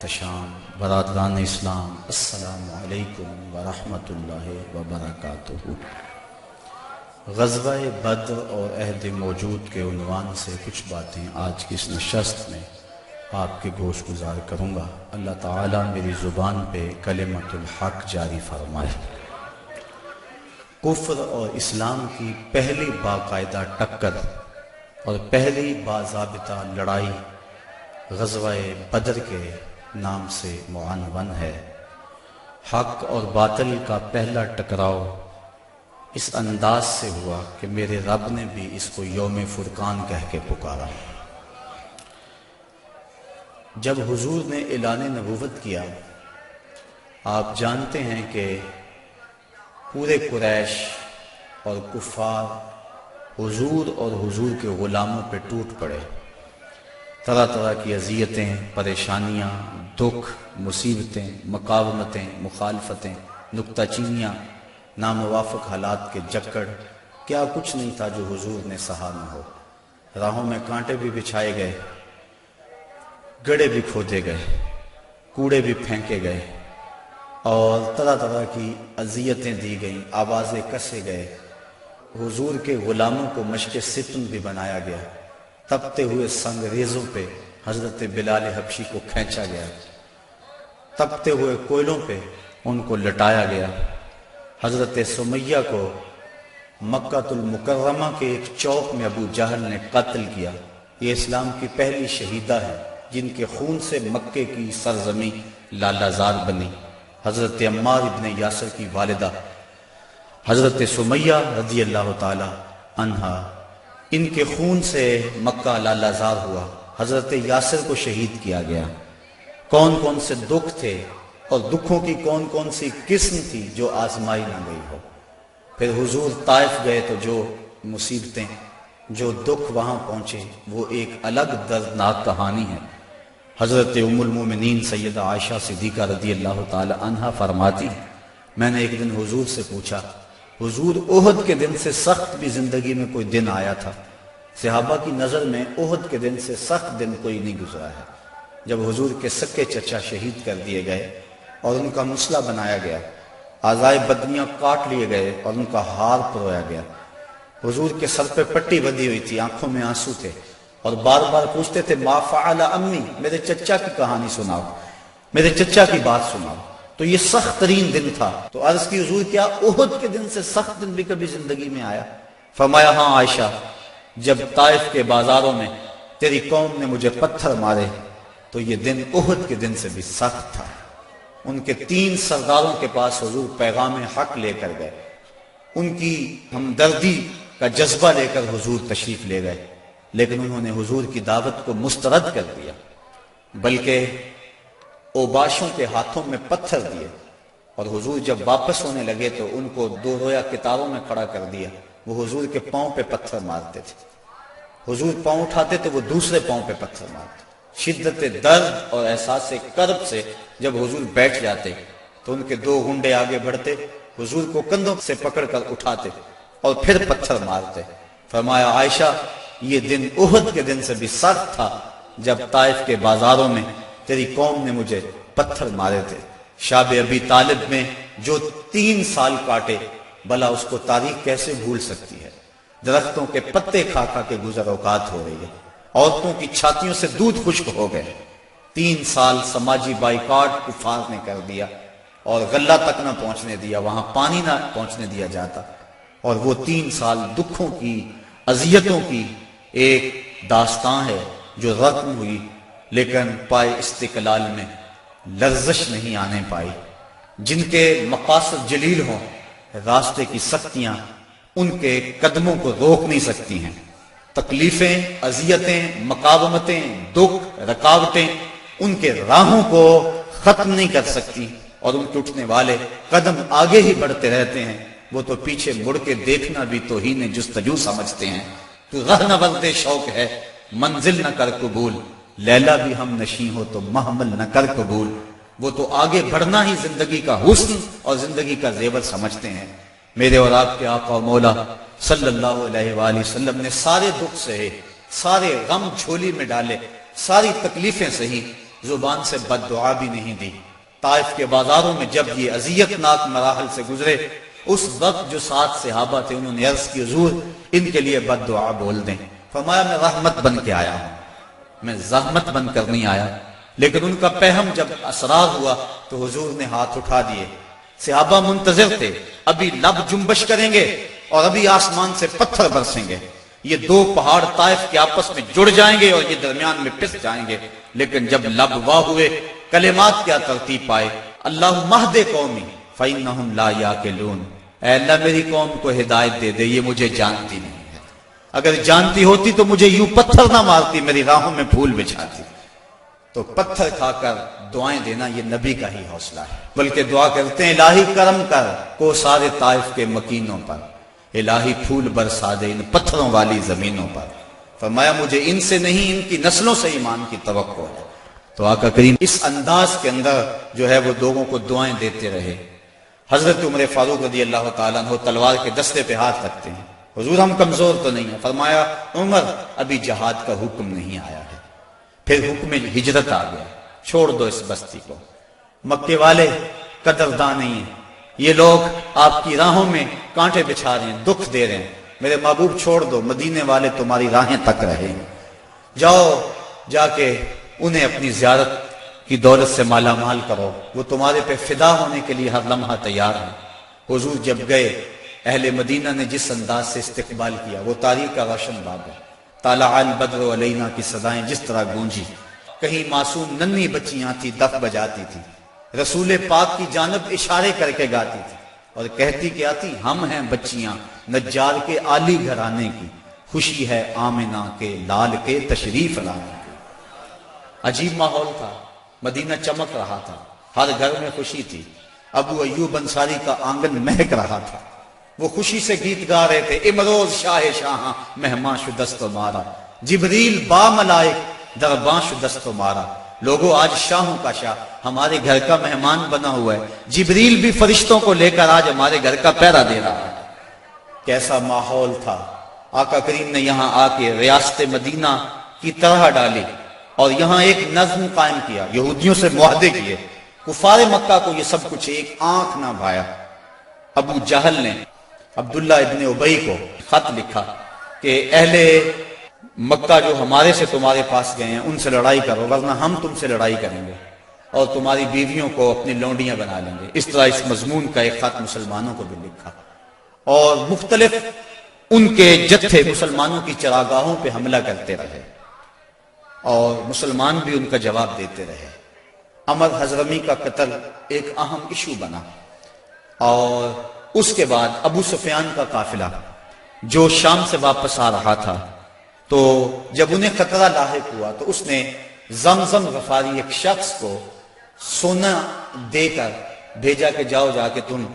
شام برادران اسلام، السلام علیکم ورحمۃ اللہ وبرکاتہ۔ غزوہ بدر اور عہد موجود کے عنوان سے کچھ باتیں آج کی اس نشست میں آپ کے گوش گزار کروں گا۔ اللہ تعالیٰ میری زبان پہ کلمۃ الحق جاری فرمائے۔ کفر اور اسلام کی پہلی باقاعدہ ٹکر اور پہلی باضابطہ لڑائی غزوہ بدر کے نام سے معنون ہے۔ حق اور باطل کا پہلا ٹکراؤ اس انداز سے ہوا کہ میرے رب نے بھی اس کو یوم فرقان کہہ کے پکارا۔ جب حضور نے اعلان نبوت کیا، آپ جانتے ہیں کہ پورے قریش اور کفار حضور اور حضور کے غلاموں پہ ٹوٹ پڑے۔ طرح طرح کی اذیتیں، پریشانیاں، دکھ، مصیبتیں، مقاومتیں، مخالفتیں، نکتہ چینیاں، ناموافق حالات کے جکڑ، کیا کچھ نہیں تھا جو حضور نے سہا نہ ہو۔ راہوں میں کانٹے بھی بچھائے گئے، گڑھے بھی کھودے گئے، کوڑے بھی پھینکے گئے، اور طرح طرح کی اذیتیں دی گئیں، آوازیں کسے گئے۔ حضور کے غلاموں کو مشق ستم بھی بنایا گیا۔ تپتے ہوئے سنگریزوں پہ حضرت بلال حبشی کو کھینچا گیا، تپتے ہوئے کوئلوں پہ ان کو لٹایا گیا۔ حضرت سمیہ کو مکہ المکرمہ کے ایک چوک میں ابو جہل نے قتل کیا۔ یہ اسلام کی پہلی شہیدہ ہے جن کے خون سے مکے کی سرزمین لالہ زار بنی۔ حضرت عمار ابن یاسر کی والدہ حضرت سمیہ رضی اللہ تعالی عنہا، ان کے خون سے مکہ لالہ زار ہوا۔ حضرت یاسر کو شہید کیا گیا۔ کون کون سے دکھ تھے اور دکھوں کی کون کون سی قسم تھی جو آزمائی نہ گئی ہو۔ پھر حضور طائف گئے تو جو مصیبتیں، جو دکھ وہاں پہنچے، وہ ایک الگ دردناک کہانی ہے۔ حضرت ام المومنین سیدہ عائشہ صدیقہ رضی اللہ تعالی عنہا فرماتی، میں نے ایک دن حضور سے پوچھا، حضور احد کے دن سے سخت بھی زندگی میں کوئی دن آیا تھا؟ صحابہ کی نظر میں احد کے دن سے سخت دن کوئی نہیں گزرا ہے۔ جب حضور کے سکے چچا شہید کر دیے گئے اور ان کا مسلح بنایا گیا، اعضائے بدنیاں کاٹ لیے گئے اور ان کا ہار پرویا گیا، حضور کے سر پہ پٹی بندھی ہوئی تھی، آنکھوں میں آنسو تھے، اور بار بار پوچھتے تھے ما فعل امی، میرے چچا کی کہانی سناؤ، میرے چچا کی بات سناؤ۔ تو یہ سخت ترین دن تھا۔ تو عرض کی حضور کیا احد کے دن سے سخت دن بھی کبھی زندگی میں آیا؟ فرمایا ہاں عائشہ، جب طائف کے بازاروں میں تیری قوم نے مجھے پتھر مارے تو یہ دن احد کے دن سے بھی سخت تھا۔ ان کے 3 سرداروں کے پاس حضور پیغام حق لے کر گئے، ان کی ہمدردی کا جذبہ لے کر حضور تشریف لے گئے، لیکن انہوں نے حضور کی دعوت کو مسترد کر دیا، بلکہ اوباشوں کے ہاتھوں میں پتھر دیے، اور حضور جب واپس ہونے لگے تو ان کو 2 رویا کتاروں میں کھڑا کر دیا۔ وہ حضور کے پاؤں پہ پتھر مارتے تھے، حضور پاؤں اٹھاتے تو وہ دوسرے پاؤں پہ پتھر مارتے۔ شدت درد اور احساس کرب سے جب حضور بیٹھ جاتے تو ان کے 2 گنڈے آگے بڑھتے، حضور کو کندھوں سے پکڑ کر اٹھاتے اور پھر پتھر مارتے۔ فرمایا عائشہ، یہ دن احد کے دن سے بھی سخت تھا جب طائف کے بازاروں میں تیری قوم نے مجھے پتھر مارے تھے۔ شاب ابی طالب میں جو 3 سال کاٹے، بھلا اس کو تاریخ کیسے بھول سکتی ہے؟ درختوں کے پتے کھا کھا کے گزر اوقات ہو رہی ہے، عورتوں کی چھاتیوں سے دودھ خشک ہو گئے۔ 3 سال سماجی بائیکاٹ کفار نے کر دیا، اور غلہ تک نہ پہنچنے دیا، وہاں پانی نہ پہنچنے دیا جاتا، اور وہ 3 سال دکھوں کی، اذیتوں کی ایک داستان ہے جو رقم ہوئی، لیکن پائے استقلال میں لرزش نہیں آنے پائی۔ جن کے مقاصد جلیل ہوں، راستے کی سختیاں ان کے قدموں کو روک نہیں سکتی ہیں۔ تکلیفیں، اذیتیں، مقاومتیں، دکھ، رکاوٹیں ان کے راہوں کو ختم نہیں کر سکتی، اور ان کے اٹھنے والے قدم آگے ہی بڑھتے رہتے ہیں۔ وہ تو پیچھے مڑ کے دیکھنا بھی توہین جستجو سمجھتے ہیں۔ تو رہنورد شوق ہے، منزل نہ کر قبول، لیلا بھی ہم نشیں ہو تو محمل نہ کر قبول۔ وہ تو آگے بڑھنا ہی زندگی کا حسن اور زندگی کا زیور سمجھتے ہیں۔ میرے اور آپ کے آقا و مولا صلی اللہ علیہ وآلہ وسلم نے سارے دکھ سہے، سارے غم جھولی میں ڈالے، ساری تکلیفیں سہی، زبان سے بد دعا بھی نہیں دی۔ طائف کے بازاروں میں جب یہ اذیت ناک مراحل سے گزرے، اس وقت جو 7 صحابہ تھے انہوں نے عرض کی حضور ان کے لیے بد دعا بول دیں۔ فرمایا میں رحمت بن کے آیا ہوں، میں زحمت بن کر نہیں آیا۔ لیکن ان کا پہم جب اسرار ہوا تو حضور نے ہاتھ اٹھا دیے۔ صحابہ منتظر تھے، ابھی لب جنبش کریں گے اور ابھی آسمان سے پتھر برسیں گے، یہ 2 پہاڑ طائف کے آپس میں جڑ جائیں گے اور یہ درمیان میں پس جائیں گے۔ لیکن جب لب واہ ہوئے، کلمات کیا ترتیب پائے، اللہم اہد قومی فإنہم لا یعقلون، اے اللہ میری قوم کو ہدایت دے دے، یہ مجھے جانتی نہیں ہے، اگر جانتی ہوتی تو مجھے یوں پتھر نہ مارتی، میری راہوں میں پھول بچھاتی۔ تو پتھر کھا کر دعائیں دینا یہ نبی کا ہی حوصلہ ہے، بلکہ دعا کرتے ہیں الہی کرم کر کو سارے طائف کے مکینوں پر، الہی پھول برسا دے ان پتھروں والی زمینوں پر۔ فرمایا مجھے ان سے نہیں، ان کی نسلوں سے ایمان کی توقع ہے۔ تو آقا کریم اس انداز کے اندر جو ہے وہ لوگوں کو دعائیں دیتے رہے۔ حضرت عمر فاروق رضی اللہ تعالیٰ عنہ تلوار کے دستے پہ ہاتھ رکھتے ہیں، حضور ہم کمزور تو نہیں ہیں۔ فرمایا عمر ابھی جہاد کا حکم نہیں آیا ہے۔ پھر حکم ہجرت آ گیا، چھوڑ دو اس بستی کو، مکے والے قدردان نہیں ہیں، یہ لوگ آپ کی راہوں میں کانٹے بچھا رہے ہیں، دکھ دے رہے ہیں، میرے محبوب چھوڑ دو، مدینے والے تمہاری راہیں تک رہیں، جاؤ جا کے انہیں اپنی زیارت کی دولت سے مالا مال کرو، وہ تمہارے پہ فدا ہونے کے لیے ہر لمحہ تیار ہیں۔ حضور جب گئے، اہل مدینہ نے جس انداز سے استقبال کیا وہ تاریخ کا روشن باب ہے۔ طالع البدر علینا کی صدائیں جس طرح گونجی، کہیں معصوم ننھی بچیاں تھی دف بجاتی تھی، رسول پاک کی جانب اشارے کر کے گاتی تھی اور کہتی کیا تھی، ہم ہیں بچیاں نجار کے عالی گھرانے کی، خوشی ہے آمنہ کے لال کے تشریف لانے کی۔ عجیب ماحول تھا، مدینہ چمک رہا تھا، ہر گھر میں خوشی تھی، ابو ایوب انصاری کا آنگن مہک رہا تھا، وہ خوشی سے گیت گا رہے تھے، امروز شاہ شاہاں مہمان شدست و مارا، جبریل با ملائک درباں شدست و مارا۔ لوگوں آج شاہوں کا شاہ ہمارے گھر کا مہمان بنا ہوا ہے، جبریل بھی فرشتوں کو لے کر آج ہمارے گھر کا پہرا دے رہا ہے۔ کیسا ماحول تھا! آقا کریم نے یہاں آ کے ریاست مدینہ کی طرح ڈالی اور یہاں ایک نظم قائم کیا، یہودیوں سے معاہدے کیے، کفار مکہ کو یہ سب کچھ ایک آنکھ نہ بھایا۔ ابو جہل نے عبداللہ ابن ابی کو خط لکھا کہ اہل مکہ جو ہمارے سے تمہارے پاس گئے ہیں ان سے لڑائی کرو، ورنہ ہم تم سے لڑائی کریں گے اور تمہاری بیویوں کو اپنی لونڈیاں بنا لیں گے۔ اس طرح اس مضمون کا ایک خط مسلمانوں کو بھی لکھا اور مختلف ان کے جتھے مسلمانوں کی چراگاہوں پہ حملہ کرتے رہے اور مسلمان بھی ان کا جواب دیتے رہے۔ عمر حضرمی کا قتل ایک اہم ایشو بنا اور اس کے بعد ابو سفیان کا قافلہ جو شام سے واپس آ رہا تھا، تو جب انہیں خطرہ لاحق ہوا تو اس نے زمزم غفاری ایک شخص کو سونا دے کر بھیجا کہ جاؤ جا کے تم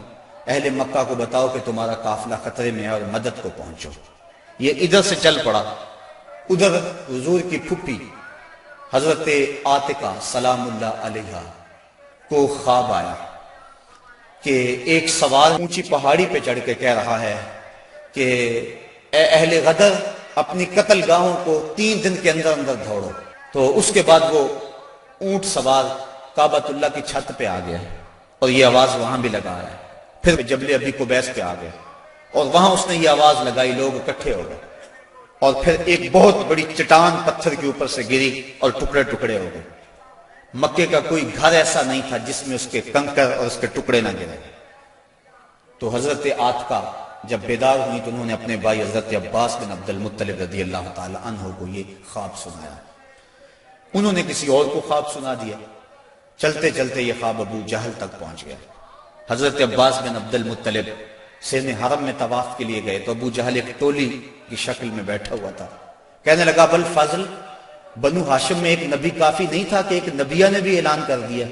اہل مکہ کو بتاؤ کہ تمہارا قافلہ خطرے میں ہے اور مدد کو پہنچو۔ یہ ادھر سے چل پڑا، ادھر حضور کی پھپھی حضرت عاتقہ سلام اللہ علیہا کو خواب آیا کہ ایک سوار اونچی پہاڑی پہ چڑھ کے کہہ رہا ہے کہ اے اہل غدر اپنی قتل گاہوں کو 3 دن کے اندر اندر دوڑو۔ تو اس کے بعد وہ اونٹ سوار کعبۃ اللہ کی چھت پہ آ گیا اور یہ آواز وہاں بھی لگا ہے، پھر جبل ابی قبیس پہ آ گیا اور وہاں اس نے یہ آواز لگائی، لوگ اکٹھے ہو گئے اور پھر ایک بہت بڑی چٹان پتھر کے اوپر سے گری اور ٹکڑے ٹکڑے ہو گئے۔ مکے کا کوئی گھر ایسا نہیں تھا جس میں اس کے کنکر اور اس کے ٹکڑے نہ گرے۔ تو حضرت عاتقہ جب بیدار ہوئی تو انہوں نے اپنے بھائی حضرت عباس بن عبد المطلب رضی اللہ تعالی عنہ کو یہ خواب سنایا۔ انہوں نے کسی اور کو خواب سنا دیا، چلتے چلتے یہ خواب ابو جہل تک پہنچ گیا۔ حضرت عباس بن عبد المطلب سین حرم میں طواف کے لیے گئے تو ابو جہل ایک ٹولی کی شکل میں بیٹھا ہوا تھا، کہنے لگا بل فضل بنو ہاشم میں ایک نبی کافی نہیں تھا کہ ایک نبیہ نے بھی اعلان کر دیا؟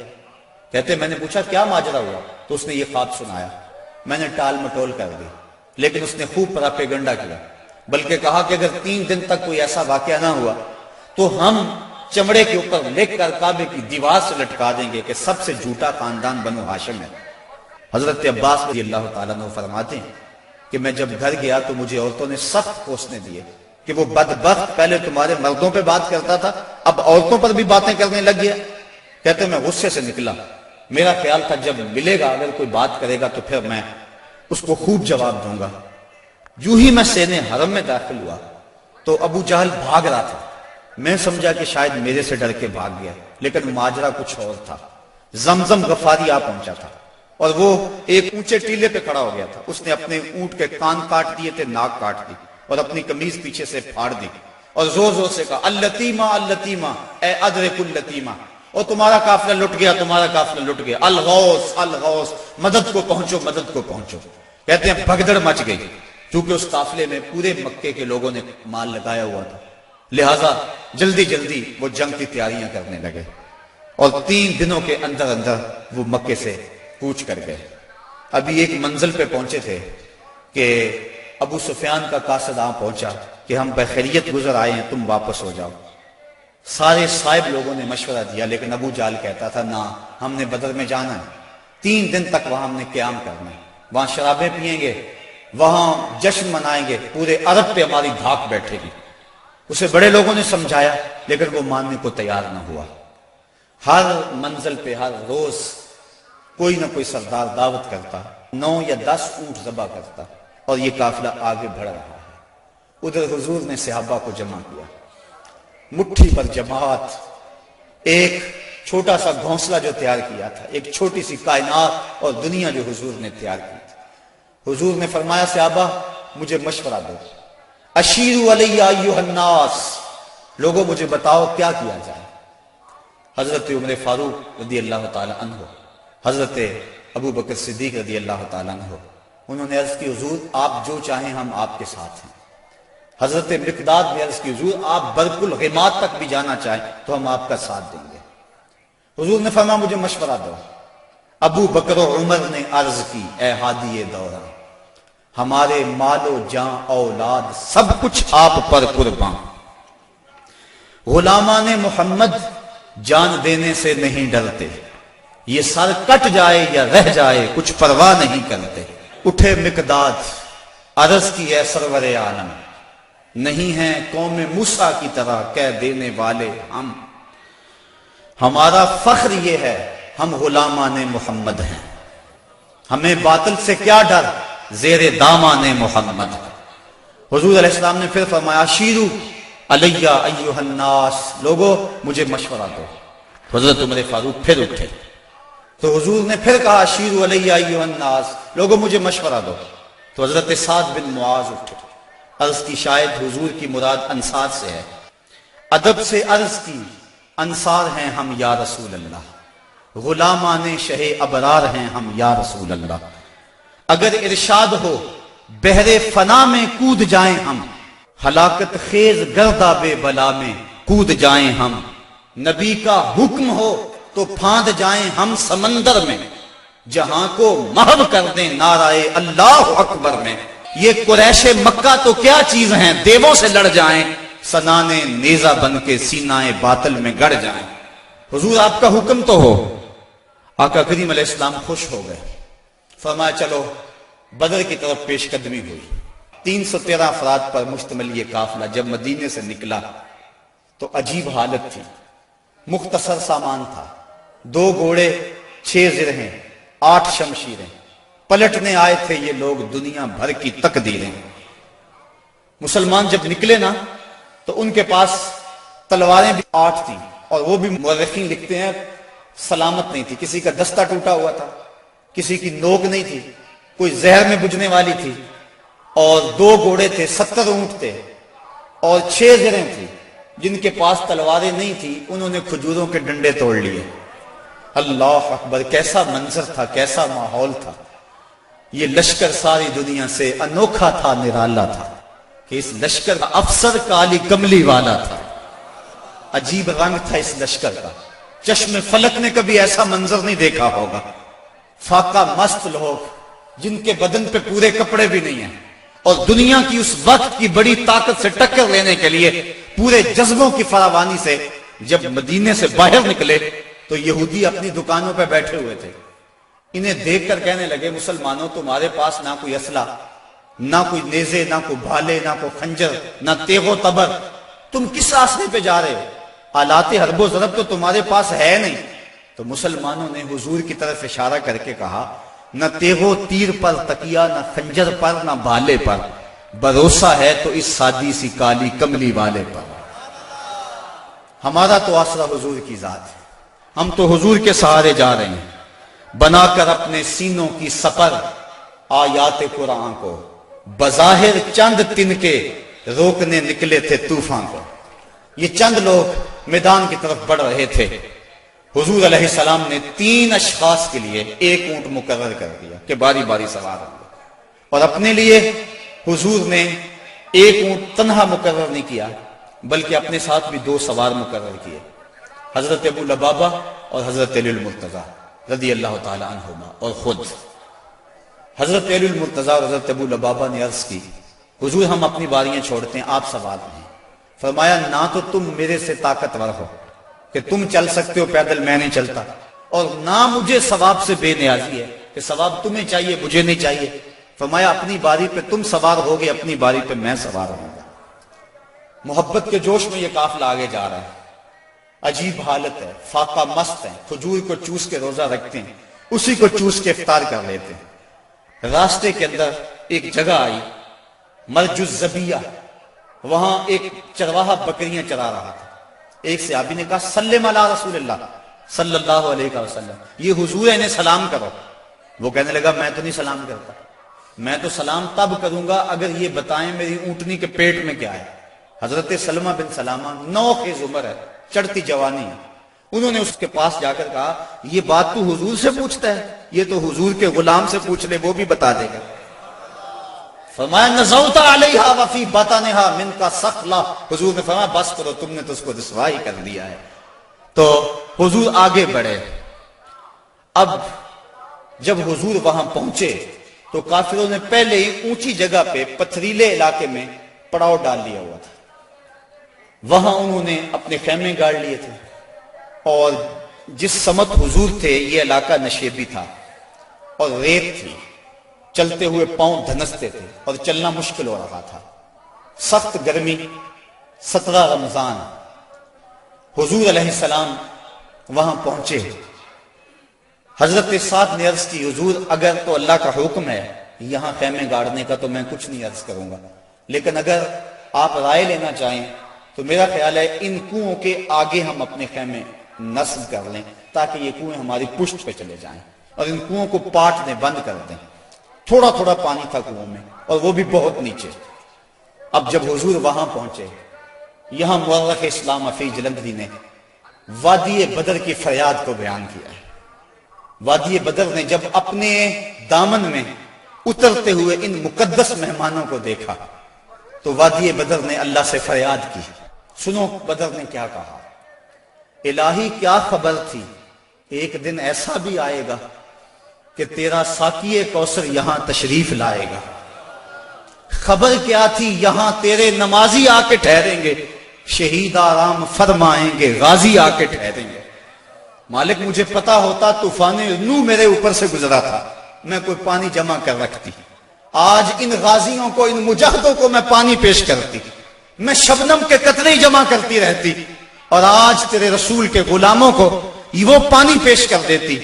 کہتے میں نے پوچھا کیا ماجرا ہوا؟ تو اس نے یہ خواب سنایا، میں نے ٹال مٹول کر دی، لیکن اس نے خوب پراپیگنڈا کیا، بلکہ کہا کہ اگر 3 دن تک کوئی ایسا واقعہ نہ ہوا تو ہم چمڑے کے اوپر لکھ کر کعبے کی دیوار سے لٹکا دیں گے کہ سب سے جھوٹا خاندان بنو ہاشم ہے۔ حضرت عباس رضی اللہ تعالیٰ عنہ فرماتے ہیں کہ میں جب گھر گیا تو مجھے عورتوں نے سخت کوسنے دیے کہ وہ بدبخت پہلے تمہارے مردوں پہ بات کرتا تھا اب عورتوں پر بھی باتیں کرنے لگ گیا۔ کہتے میں غصے سے نکلا، میرا خیال تھا جب ملے گا اگر کوئی بات کرے گا تو پھر میں اس کو خوب جواب دوں گا۔ یوں ہی میں سین حرم میں داخل ہوا تو ابو جہل بھاگ رہا تھا، میں سمجھا کہ شاید میرے سے ڈر کے بھاگ گیا، لیکن ماجرا کچھ اور تھا۔ زمزم غفاری آ پہنچا تھا اور وہ ایک اونچے ٹیلے پہ کھڑا ہو گیا تھا، اس نے اپنے اونٹ کے کان کاٹ دیے تھے، ناک کاٹ دی اور اپنی قمیض پیچھے سے پھاڑ دی اور زور زور سے کہا اللتیمہ اللتیمہ اے ادرک اللتیمہ، اور تمہارا قافلہ لٹ گیا، تمہارا قافلہ لٹ گیا، الغوث الغوث، مدد کو پہنچو مدد کو پہنچو۔ کہتے ہیں بھگدڑ مچ گئی، کیونکہ اس قافلے میں پورے مکے کے لوگوں نے مال لگایا ہوا تھا، لہٰذا جلدی جلدی وہ جنگ کی تیاریاں کرنے لگے اور 3 دنوں کے اندر اندر وہ مکے سے کوچ کر گئے۔ ابھی ایک منزل پہ پہنچے تھے کہ ابو سفیان کا قاصد پہنچا کہ ہم بخیریت گزر آئے ہیں، تم واپس ہو جاؤ۔ سارے صاحب لوگوں نے مشورہ دیا، لیکن ابو جہل کہتا تھا نہ، ہم نے بدر میں جانا ہے، 3 دن تک وہاں ہم نے قیام کرنا ہے، وہاں شرابیں پئیں گے، وہاں جشن منائیں گے، پورے عرب پہ ہماری دھاک بیٹھے گی۔ اسے بڑے لوگوں نے سمجھایا لیکن وہ ماننے کو تیار نہ ہوا۔ ہر منزل پہ ہر روز کوئی نہ کوئی سردار دعوت کرتا، 9 یا 10 اونٹ ذبح کرتا اور یہ قافلہ آگے بڑھ رہا ہے۔ ادھر حضور نے صحابہ کو جمع کیا، مٹھی پر جماعت، ایک چھوٹا سا گھونسلہ جو تیار کیا تھا، ایک چھوٹی سی کائنات اور دنیا جو حضور نے تیار کی تھی۔ حضور نے فرمایا صحابہ مجھے مشورہ دو، اشیروا علی ایھا الناس، لوگوں مجھے بتاؤ کیا کیا جائے۔ حضرت عمر فاروق رضی اللہ تعالی عنہ، حضرت ابو بکر صدیق رضی اللہ تعالی عنہ، انہوں نے عرض کی حضور آپ جو چاہیں ہم آپ کے ساتھ ہیں۔ حضرت مقداد نے عرض کی حضور آپ برق الغماد تک بھی جانا چاہیں تو ہم آپ کا ساتھ دیں گے۔ حضور نے فرمایا مجھے مشورہ دو۔ ابو بکر و عمر نے عرض کی اے ہادی دورہ، ہمارے مال و جان اولاد سب کچھ آپ پر قربان، غلامان محمد جان دینے سے نہیں ڈرتے، یہ سر کٹ جائے یا رہ جائے کچھ پرواہ نہیں کرتے۔ اٹھے مقداد، عرض کی اے سرور عالم، نہیں ہیں قوم موسیٰ کی طرح کہہ دینے والے ہم، ہمارا فخر یہ ہے ہم غلامان محمد ہیں، ہمیں باطل سے کیا ڈر، زیر دامان محمد۔ حضور علیہ السلام نے پھر فرمایا شیرو علیہ ایھا الناس، لوگوں مجھے مشورہ دو۔ حضرت عمر فاروق پھر اٹھے تو حضور نے پھر کہا شیرو علیہ ایھا الناس، لوگوں مجھے مشورہ دو۔ تو حضرت سعد بن معاذ اٹھے، عرض کی شاید حضور کی مراد انصار سے ہے، ادب سے عرض کی انصار ہیں ہم یا رسول اللہ، غلامان شہ ابرار ہیں ہم یا رسول اللہ، اگر ارشاد ہو بحر فنا میں کود جائیں ہم، ہلاکت خیز گرداب بلا میں کود جائیں ہم، نبی کا حکم ہو تو پھاند جائیں ہم سمندر میں، جہاں کو محو کر دیں نعرہ اللہ اکبر میں، یہ قریش مکہ تو کیا چیز ہیں، دیووں سے لڑ جائیں، سنانے نیزہ بن کے سینہ باطل میں گڑ جائیں۔ حضور آپ کا حکم تو ہو۔ آقا کریم علیہ السلام خوش ہو گئے، فرمایا چلو بدر کی طرف پیش قدمی ہوئی۔ 313 افراد پر مشتمل یہ قافلہ جب مدینے سے نکلا تو عجیب حالت تھی، مختصر سامان تھا، 2 گھوڑے، 6 زرہیں، 8 شمشیریں، پلٹنے آئے تھے یہ لوگ دنیا بھر کی تقدیریں۔ مسلمان جب نکلے نا تو ان کے پاس تلواریں بھی 8 تھیں، اور وہ بھی مورخین لکھتے ہیں سلامت نہیں تھی، کسی کا دستہ ٹوٹا ہوا تھا، کسی کی نوک نہیں تھی، کوئی زہر میں بجھنے والی تھی، اور 2 گھوڑے تھے، 70 اونٹ تھے، اور 6 زرہیں تھی۔ جن کے پاس تلواریں نہیں تھی انہوں نے کھجوروں کے ڈنڈے توڑ لیے۔ اللہ اکبر، کیسا منظر تھا، کیسا ماحول تھا۔ یہ لشکر ساری دنیا سے انوکھا تھا، نرالا تھا کہ اس لشکر کا افسر کالی کملی والا تھا، عجیب رنگ تھا اس لشکر کا، چشم فلک نے کبھی ایسا منظر نہیں دیکھا ہوگا۔ فاقہ مست لوگ جن کے بدن پہ پورے کپڑے بھی نہیں ہیں، اور دنیا کی اس وقت کی بڑی طاقت سے ٹکر لینے کے لیے پورے جذبوں کی فراوانی سے جب مدینے سے باہر نکلے تو یہودی اپنی دکانوں پہ بیٹھے ہوئے تھے۔ انہیں دیکھ کر کہنے لگے مسلمانوں تمہارے پاس نہ کوئی اسلحہ، نہ کوئی نیزے، نہ کوئی بھالے، نہ کوئی خنجر، نہ تیغ و تبر، تم کس راستے پہ جا رہے ہو؟ آلات حرب و ضرب تو تمہارے پاس ہے نہیں، تو مسلمانوں نے حضور کی طرف اشارہ کر کے کہا نہ تیغو تیر پر تکیا، نہ خنجر پر، نہ بھالے پر، بھروسہ ہے تو اس سادی سی کالی کملی والے پر۔ ہمارا تو آسرا حضور کی ذات ہے، ہم تو حضور کے سہارے جا رہے ہیں، بنا کر اپنے سینوں کی سپر آیات قرآن کو، بظاہر چند تنکے روکنے نکلے تھے طوفان کو۔ یہ چند لوگ میدان کی طرف بڑھ رہے تھے، حضور علیہ السلام نے 3 اشخاص کے لیے ایک اونٹ مقرر کر دیا کہ باری باری سوار ہوں گے، اور اپنے لیے حضور نے ایک اونٹ تنہا مقرر نہیں کیا بلکہ اپنے ساتھ بھی 2 سوار مقرر کیے، حضرت ابو لبابہ اور حضرت علی المرتضیٰ رضی اللہ تعالی عنہما۔ اور خود حضرت علی المرتضیٰ اور حضرت ابو لبابہ نے عرض کی حضور ہم اپنی باریاں چھوڑتے ہیں، آپ سوار ہیں۔ فرمایا نہ تو تم میرے سے طاقتور ہو کہ تم چل سکتے ہو پیدل، میں نہیں چلتا، اور نہ مجھے ثواب سے بے نیازی ہے کہ ثواب تمہیں چاہیے مجھے نہیں چاہیے۔ فرمایا اپنی باری پہ تم سوار ہوگے، اپنی باری پہ میں سوار ہوں گا۔ محبت کے جوش میں یہ قافلہ آگے جا رہا ہے، عجیب حالت ہے، فاقہ مست ہے، کھجور کو چوس کے روزہ رکھتے ہیں، اسی کو چوس کے افطار کر لیتے ہیں۔ راستے کے اندر ایک جگہ آئی مرج الزبیہ، وہاں ایک چرواہا بکریاں چرا رہا تھا۔ ایک صحابی نے کہا سلم علی رسول اللہ صلی اللہ علیہ وسلم، یہ حضور ہے انہیں سلام کرو۔ وہ کہنے لگا میں تو نہیں سلام کرتا، میں تو سلام تب کروں گا اگر یہ بتائیں میری اونٹنی کے پیٹ میں کیا ہے۔ حضرت سلمہ بن سلامہ 9 خیز عمر ہے، چڑھتی جوانی ہے، انہوں نے اس کے پاس جا کر کہا یہ بات تو حضور سے پوچھتا ہے، یہ تو حضور کے غلام سے پوچھ لے وہ بھی بتا دے گا۔ فرمایا نزوت علیہا وفی بطنہا منک ثقلا، حضور نے فرمایا بس کرو تم نے تو اس کو رسوا ہی کر دیا ہے۔ تو حضور آگے بڑھے۔ اب جب حضور وہاں پہنچے تو کافروں نے پہلے ہی اونچی جگہ پہ پتھریلے علاقے میں پڑاؤ ڈال لیا ہوا تھا، وہاں انہوں نے اپنے خیمے گاڑ لیے تھے، اور جس سمت حضور تھے یہ علاقہ نشیبی تھا اور ریت تھی، چلتے ہوئے پاؤں دھنستے تھے اور چلنا مشکل ہو رہا تھا، سخت گرمی، 17 رمضان۔ حضور علیہ السلام وہاں پہنچے، حضرت سعد نے عرض کی حضور اگر تو اللہ کا حکم ہے یہاں خیمے گاڑنے کا تو میں کچھ نہیں عرض کروں گا، لیکن اگر آپ رائے لینا چاہیں تو میرا خیال ہے ان کنووں کے آگے ہم اپنے خیمے نصب کر لیں تاکہ یہ کنویں ہماری پشت پہ چلے جائیں، اور ان کنووں کو پاٹ دیں، بند کر دیں۔ تھوڑا تھوڑا پانی تھا کنووں میں اور وہ بھی بہت نیچے۔ اب جب حضور وہاں پہنچے، یہاں مورخ اسلام عفی جلندری نے وادی بدر کی فریاد کو بیان کیا ہے۔ وادی بدر نے جب اپنے دامن میں اترتے ہوئے ان مقدس مہمانوں کو دیکھا تو وادی بدر نے اللہ سے فریاد کی۔ سنو بدر نے کیا کہا، الہی کیا خبر تھی ایک دن ایسا بھی آئے گا کہ تیرا ساقی کوثر یہاں تشریف لائے گا، خبر کیا تھی یہاں تیرے نمازی آ کے ٹھہریں گے، شہید آرام فرمائیں گے، غازی آ کے ٹھہریں گے۔ مالک مجھے پتا ہوتا طوفان نو میرے اوپر سے گزرا تھا میں کوئی پانی جمع کر رکھتی، آج ان غازیوں کو، ان مجاہدوں کو میں پانی پیش کرتی، میں شبنم کے قطرے جمع کرتی رہتی، اور آج تیرے رسول کے غلاموں کو وہ پانی پیش کر دیتی۔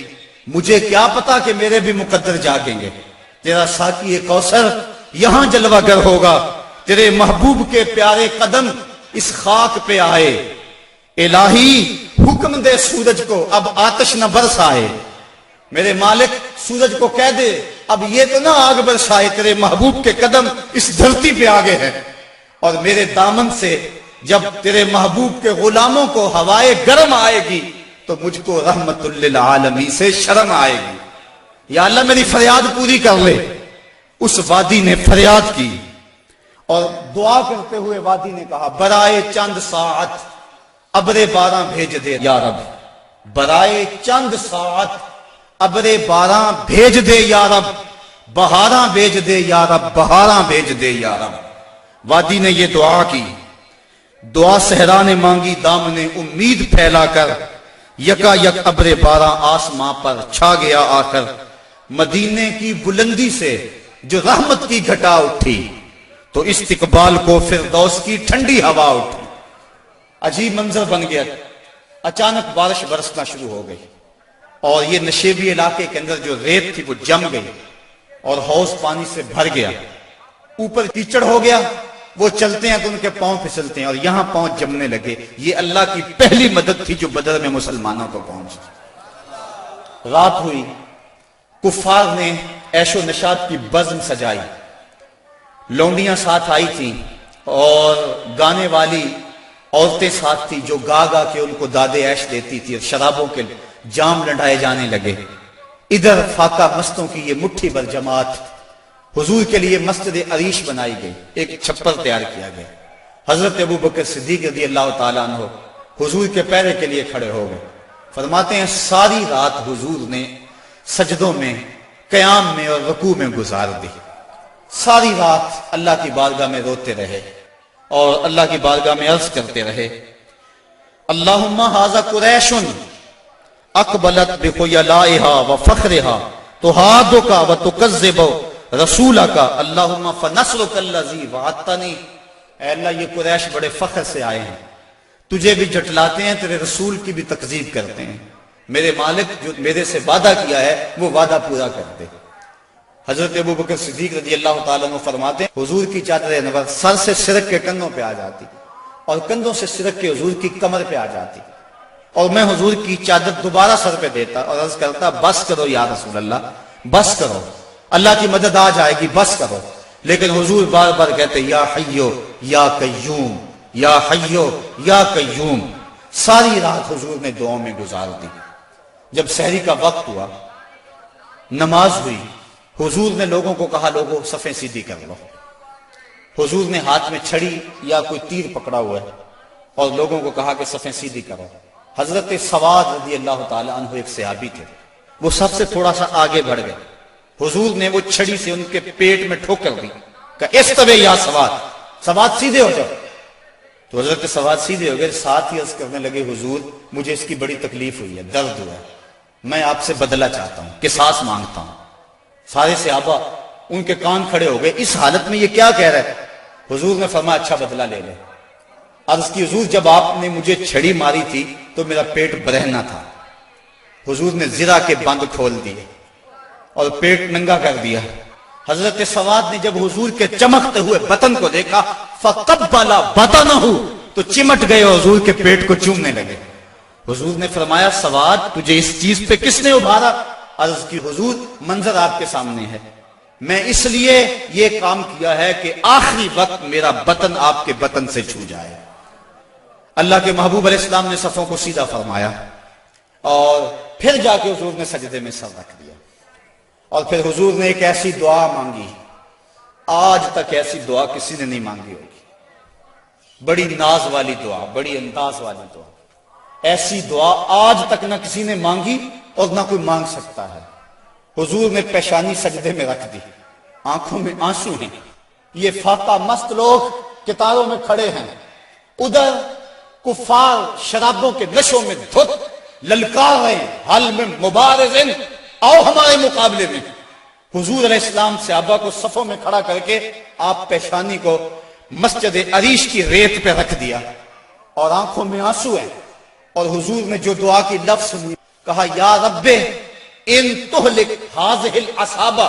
مجھے کیا پتا کہ میرے بھی مقدر جاگیں گے، تیرا ساقی کوثر یہاں جلوہ گر ہوگا، تیرے محبوب کے پیارے قدم اس خاک پہ آئے، الہی حکم دے سورج کو اب آتش نہ برسائے، میرے مالک سورج کو کہہ دے اب یہ تو نہ آگ برسائے، تیرے محبوب کے قدم اس دھرتی پہ آگے ہیں، اور میرے دامن سے جب تیرے محبوب کے غلاموں کو ہوائے گرم آئے گی تو مجھ کو رحمت للعالمین سے شرم آئے گی، یا اللہ میری فریاد پوری کر لے۔ اس وادی نے فریاد کی اور دعا کرتے ہوئے وادی نے کہا برائے چند ساعت ابر بارہ بھیج دے یا رب، برائے چند ساعت ابر بارہ بھیج دے یا رب، بہاراں بھیج دے یا رب، بہاراں بھیج دے یا رب۔ وادی نے یہ دعا کی، دعا صحرا نے مانگی، دام نے امید پھیلا کر، یکا یک ابر بارہ آسماں پر چھا گیا آ کر، مدینے کی بلندی سے جو رحمت کی گھٹا اٹھی تو استقبال کو فردوس کی ٹھنڈی ہوا اٹھی۔ عجیب منظر بن گیا، اچانک بارش برسنا شروع ہو گئی، اور یہ نشیبی علاقے کے اندر جو ریت تھی وہ جم گئی اور حوض پانی سے بھر گیا، اوپر کیچڑ ہو گیا، وہ چلتے ہیں تو ان کے پاؤں پھسلتے ہیں اور یہاں پاؤں جمنے لگے۔ یہ اللہ کی پہلی مدد تھی جو بدر میں مسلمانوں کو پہنچی۔ رات ہوئی، کفار نے عیش و نشاط کی بزم سجائی، لونڈیاں ساتھ آئی تھیں اور گانے والی عورتیں ساتھ تھی جو گا گا کے ان کو داد عیش دیتی تھی، اور شرابوں کے جام لڑائے جانے لگے۔ ادھر فاقہ مستوں کی یہ مٹھی بھر جماعت، حضور کے لیے مسجد عریش بنائی گئی، ایک چھپر تیار کیا گیا۔ حضرت ابوبکر صدیق رضی اللہ تعالیٰ عنہ حضور کے پہرے کے لیے کھڑے ہو گئے۔ فرماتے ہیں ساری رات حضور نے سجدوں میں، قیام میں اور رکوع میں گزار دی۔ ساری رات اللہ کی بارگاہ میں روتے رہے اور اللہ کی بارگاہ میں عرض کرتے رہے، اللہم ھذا قریش اقبلت بخیلائھا وفخرھا تحادک وتکذب رسولک اللہم فنصرک الذی وعدتنی۔ اے اللہ، یہ قریش بڑے فخر سے آئے ہیں، تجھے بھی جھٹلاتے ہیں، تیرے رسول کی بھی تکذیب کرتے ہیں، میرے مالک جو میرے سے وعدہ کیا ہے وہ وعدہ پورا کر دے۔ حضرت ابوبکر صدیق رضی اللہ تعالیٰ عنہ فرماتے ہیں حضور کی چادر انور سر سے سرک کے کندھوں پہ آ جاتی اور کندھوں سے سرک کے حضور کی کمر پہ آ جاتی، اور میں حضور کی چادر دوبارہ سر پہ دیتا اور عرض کرتا بس کرو یا رسول اللہ، بس کرو، اللہ کی مدد آ جائے گی، بس کرو۔ لیکن حضور بار بار کہتے یا حیو یا قیوم، یا حیو یا قیوم۔ ساری رات حضور نے دعاؤں میں گزار دی۔ جب سحری کا وقت ہوا، نماز ہوئی، حضور نے لوگوں کو کہا لوگوں صفیں سیدھی کر لو۔ حضور نے ہاتھ میں چھڑی یا کوئی تیر پکڑا ہوا ہے اور لوگوں کو کہا کہ صفیں سیدھی کرو۔ حضرت سواد رضی اللہ تعالی عنہ ایک صحابی تھے، وہ سب سے تھوڑا سا آگے بڑھ گئے۔ حضور نے وہ چھڑی سے ان کے پیٹ میں ٹھوکر دی، کہا استوی یا سواد، سواد سیدھے ہو جاؤ۔ تو حضرت سواد سیدھے ہو گئے، ساتھ ہی عرض کرنے لگے حضور مجھے اس کی بڑی تکلیف ہوئی ہے، درد ہوا ہے، میں آپ سے بدلہ چاہتا ہوں، قصاص مانگتا ہوں۔ سارے صحابہ ان کے کان کھڑے ہو گئے، اس حالت میں یہ کیا کہہ رہا ہے؟ حضور نے فرمایا اچھا بدلہ لے لے۔ عرض کی حضور جب آپ نے مجھے چھڑی ماری تھی تو میرا پیٹ برہنہ تھا، حضور نے زرہ کے بند کھول دیے اور پیٹ ننگا کر دیا۔ حضرت سواد نے جب حضور کے چمکتے ہوئے بطن کو دیکھا فقبل بطنہ، تو چمٹ گئے اور حضور کے پیٹ کو چومنے لگے۔ حضور نے فرمایا سواد تجھے اس چیز پہ کس نے ابھارا؟ عرض کی حضور منظر آپ کے سامنے ہے، میں اس لیے یہ کام کیا ہے کہ آخری وقت میرا بطن آپ کے بطن سے چھو جائے۔ اللہ کے محبوب علیہ السلام نے صفوں کو سیدھا فرمایا اور پھر جا کے حضور نے سجدے میں سر رکھ دیا، اور پھر حضور نے ایک ایسی دعا مانگی، آج تک ایسی دعا کسی نے نہیں مانگی ہوگی، بڑی ناز والی دعا، بڑی انداز والی دعا، ایسی دعا آج تک نہ کسی نے مانگی اور نہ کوئی مانگ سکتا ہے۔ حضور نے پیشانی سجدے میں رکھ دی، آنکھوں میں آنسو ہیں، یہ فاقہ مست لوگ کتاروں میں کھڑے ہیں، ادھر کفار شرابوں کے نشوں میں دھت للکار رہے ہیں، حل میں مبارزن، آؤ ہمارے مقابلے میں۔ حضور علیہ السلام صحابہ کو صفوں میں کھڑا کر کے آپ پیشانی کو مسجد عریش کی ریت پہ رکھ دیا اور آنکھوں میں آنسو ہیں، اور حضور نے جو دعا کی لفظ سنی، کہا یا رب ان تہلک ہذہ العصابہ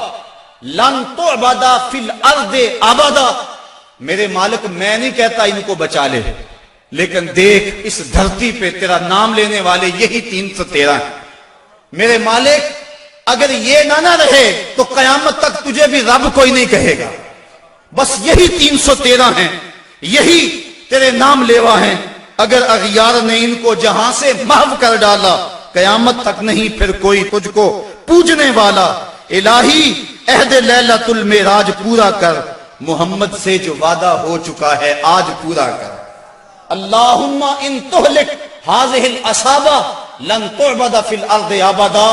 لن تعبد فی الارض ابدا۔ میرے مالک میں نہیں کہتا ان کو بچا لے، لیکن دیکھ اس دھرتی پہ تیرا نام لینے والے یہی 313 ہیں۔ میرے مالک اگر یہ نہ رہے تو قیامت تک تجھے بھی رب کوئی نہیں کہے گا، بس یہی 313 ہیں، یہی تیرے نام لیوا ہیں۔ اگر اغیار نے ان کو جہاں سے محو کر ڈالا، قیامت تک نہیں پھر کوئی تجھ کو پوجنے والا۔ الہی عہد لیلۃ المعراج پورا کر، محمد سے جو وعدہ ہو چکا ہے آج پورا کر۔ اللہم ان تہلک ہذہ العصابہ لن تعبد فی الارض ابدا۔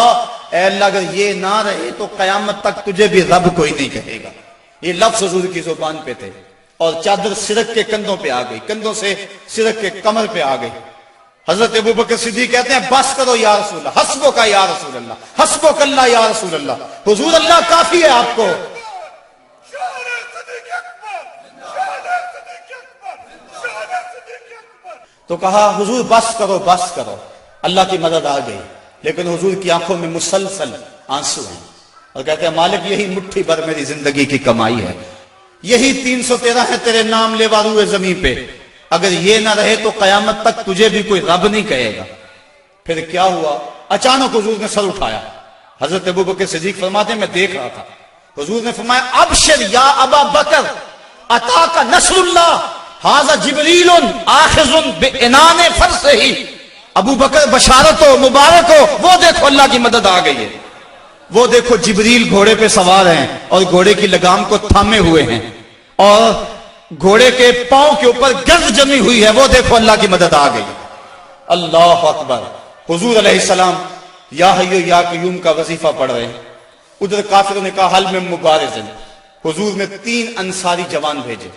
اے اللہ اگر یہ نہ رہے تو قیامت تک تجھے بھی رب کوئی نہیں کہے گا۔ یہ لفظ حضور کی زبان پہ تھے، اور چادر سرک کے کندھوں پہ آ گئی، کندھوں سے سرک کے کمر پہ آ گئی۔ حضرت ابوبکر صدیق کہتے ہیں بس کرو یا رسول اللہ، حسبک یا رسول اللہ، حسبک اللہ یا رسول اللہ، حضور اللہ کافی ہے آپ کو۔ تو کہا حضور بس کرو بس کرو، اللہ کی مدد آ گئی، لیکن حضور کی آنکھوں میں مسلسل آنسو ہیں اور کہتے ہیں مالک یہی مٹھی بھر میری زندگی کی کمائی ہے، یہی 313 ہے تیرے نام لیوا روئے زمین پہ، اگر یہ نہ رہے تو قیامت تک تجھے بھی کوئی رب نہیں کہے گا۔ پھر کیا ہوا؟ اچانک حضور نے سر اٹھایا۔ حضرت ابوبکر صدیق فرماتے ہیں میں دیکھ رہا تھا، حضور نے فرمایا ابشر یا ابا بکر اتاک نصر اللہ ھذا جبریل آخذ بعنان فرسہ، ابو بکر بشارت ہو، مبارک ہو، وہ دیکھو اللہ کی مدد آ گئی ہے، وہ دیکھو جبریل گھوڑے پہ سوار ہیں اور گھوڑے کی لگام کو تھامے ہوئے ہیں اور گھوڑے کے پاؤں کے اوپر گرد جمی ہوئی ہے، وہ دیکھو اللہ کی مدد آ گئی۔ اللہ اکبر۔ حضور علیہ السلام یا حیو یا قیوم کا وظیفہ پڑھ رہے ہیں، ادھر کافروں نے کہا حل میں مبارزن، حضور نے 3 انصاری جوان بھیجے،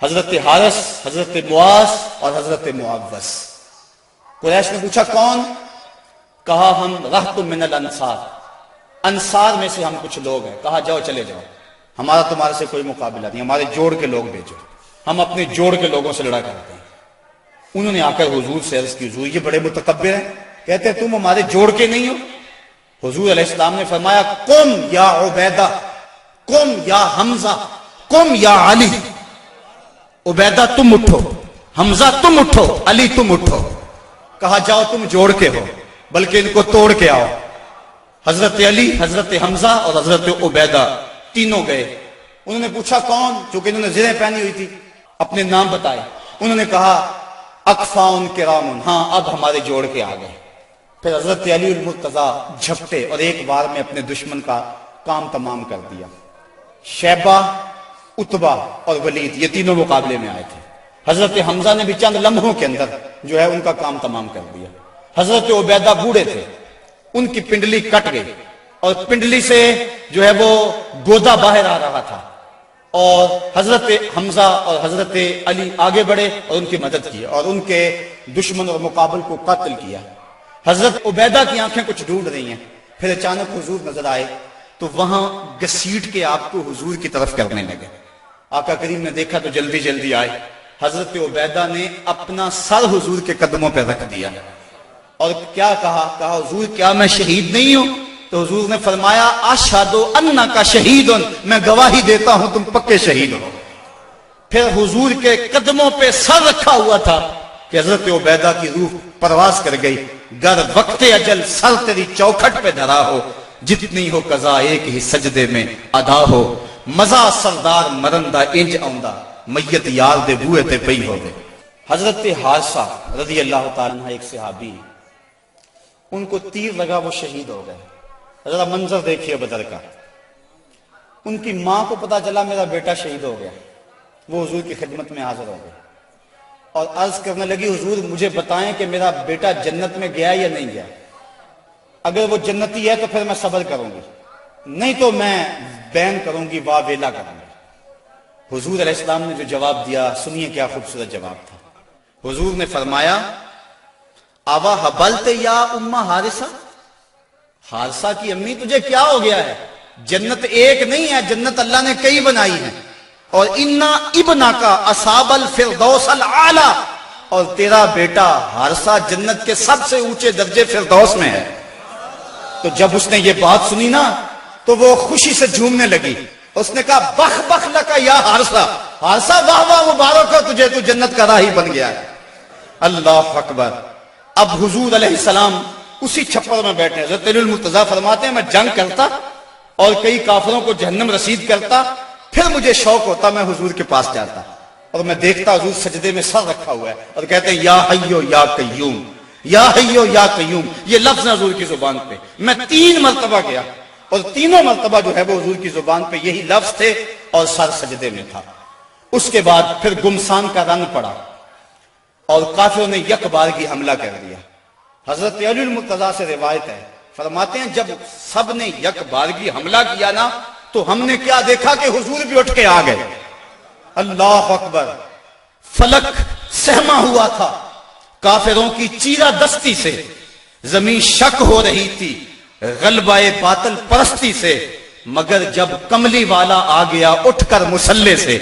حضرت حارث، حضرت معاذ اور حضرت معوذ۔ قریش نے پوچھا کون؟ کہا ہم رہط من الانصار، انصار میں سے ہم کچھ لوگ ہیں۔ کہا جاؤ چلے جاؤ، ہمارا تمہارے سے کوئی مقابلہ نہیں، ہمارے جوڑ کے لوگ بھیجو، ہم اپنے جوڑ کے لوگوں سے لڑا کرتے ہیں۔ انہوں نے آ کر حضور سے عرض کی حضور یہ بڑے متکبر ہیں، کہتے ہیں تم ہمارے جوڑ کے نہیں ہو۔ حضور علیہ السلام نے فرمایا قم یا عبیدہ، قم یا حمزہ، قم یا علی۔ عبیدہ تم اٹھو، حمزہ تم اٹھو، علی تم اٹھو۔ کہا جاؤ تم جوڑ کے ہو، بلکہ ان کو توڑ کے آؤ۔ حضرت علی، حضرت حمزہ اور حضرت عبیدہ تینوں گئے۔ انہوں نے پوچھا کون؟ چونکہ انہوں نے زرہیں پہنی ہوئی تھی، اپنے نام بتائے۔ انہوں نے کہا اکفاؤن کرامن، ہاں اب ہمارے جوڑ کے آ گئے۔ پھر حضرت علی المرتضیٰ جھپٹے اور ایک بار میں اپنے دشمن کا کام تمام کر دیا۔ شیبہ، عتبہ اور ولید یہ تینوں مقابلے میں آئے تھے۔ حضرت حمزہ نے بھی چند لمحوں کے اندر جو ہے ان کا کام تمام کر دیا۔ حضرت عبیدہ بوڑھے تھے، ان کی پنڈلی کٹ گئی اور پنڈلی سے جو ہے وہ گودا باہر آ رہا تھا، اور حضرت حمزہ اور حضرت علی آگے بڑھے اور ان کی مدد کی اور ان کے دشمن اور مقابل کو قتل کیا۔ حضرت عبیدہ کی آنکھیں کچھ ڈھونڈ رہی ہیں، پھر اچانک حضور نظر آئے تو وہاں گھسیٹ کے آپ کو حضور کی طرف کرنے لگے۔ آقا کریم نے دیکھا تو جلدی جلدی آئے۔ حضرت عبیدہ نے اپنا سر حضور کے قدموں پہ رکھ دیا اور کیا کہا؟ کہا حضور کیا میں شہید نہیں ہوں؟ تو حضور نے فرمایا اشہد انک شہید، میں گواہی دیتا ہوں تم پکے شہید ہو۔ پھر حضور کے قدموں پہ سر رکھا ہوا تھا کہ حضرت عبیدہ کی روح پرواز کر گئی۔ گر وقت اجل سر تیری چوکھٹ پہ دھرا ہو، جتنی ہو قضا ایک ہی سجدے میں ادا ہو، مزہ سردار مرندہ انج آؤندہ، میت یار دے بوئے تے پئی ہو دے۔ حضرت حارثہ رضی اللہ تعالیٰ عنہ ایک صحابی، ان کو تیر لگا، وہ شہید ہو گئے۔ ذرا منظر دیکھیے بدر کا۔ ان کی ماں کو پتا چلا میرا بیٹا شہید ہو گیا، وہ حضور کی خدمت میں حاضر ہو گئے اور عرض کرنے لگی حضور مجھے بتائیں کہ میرا بیٹا جنت میں گیا یا نہیں گیا، اگر وہ جنتی ہے تو پھر میں صبر کروں گی، نہیں تو میں بین کروں گی، واہ ویلا کروں گی۔ حضور علیہ السلام نے جو جواب دیا سنیے کیا خوبصورت جواب تھا۔ حضور نے فرمایا آوا حبلت یا امہ حارثہ، حارثہ کی امی تجھے کیا ہو گیا ہے؟ جنت ایک نہیں ہے، جنت اللہ نے کئی بنائی ہیں، اور انا ابنا کا اصحاب الفردوس الاعلی، اور تیرا بیٹا حارثہ جنت کے سب سے اونچے درجے فردوس میں ہے۔ تو جب اس نے یہ بات سنی نا تو وہ خوشی سے جھومنے لگی، اس نے کہا بخ بخ لکا یا حارثہ، حارثہ واہ واہ مبارک ہو تجھے، تو جنت کا راہی بن گیا ہے۔ اللہ اکبر۔ اب حضور علیہ السلام اسی چھپر میں بیٹھے، حضرت علی المرتضیٰ فرماتے ہیں میں جنگ کرتا اور کئی کافروں کو جہنم رسید کرتا، پھر مجھے شوق ہوتا میں حضور کے پاس جاتا اور میں دیکھتا حضور سجدے میں سر رکھا ہوا ہے اور کہتے ہیں یا حیو یا قیوم، یا حیو یا قیوم، یہ لفظ حضور کی زبان پہ۔ میں 3 مرتبہ گیا اور تینوں مرتبہ جو ہے وہ حضور کی زبان پہ یہی لفظ تھے اور سر سجدے میں تھا۔ اس کے بعد پھر گمسان کا رنگ پڑا اور کافروں نے یک بارگی حملہ کر دیا۔ حضرت علی المرتضیٰ سے روایت ہے، فرماتے ہیں جب سب نے یک بارگی حملہ کیا نا تو ہم نے کیا دیکھا کہ حضور بھی اٹھ کے آ گئے۔ اللہ اکبر۔ فلک سہما ہوا تھا کافروں کی چیرہ دستی سے، زمین شک ہو رہی تھی غلبہ باطل پرستی سے، مگر جب کملی والا آ گیا اٹھ کر مسلح سے،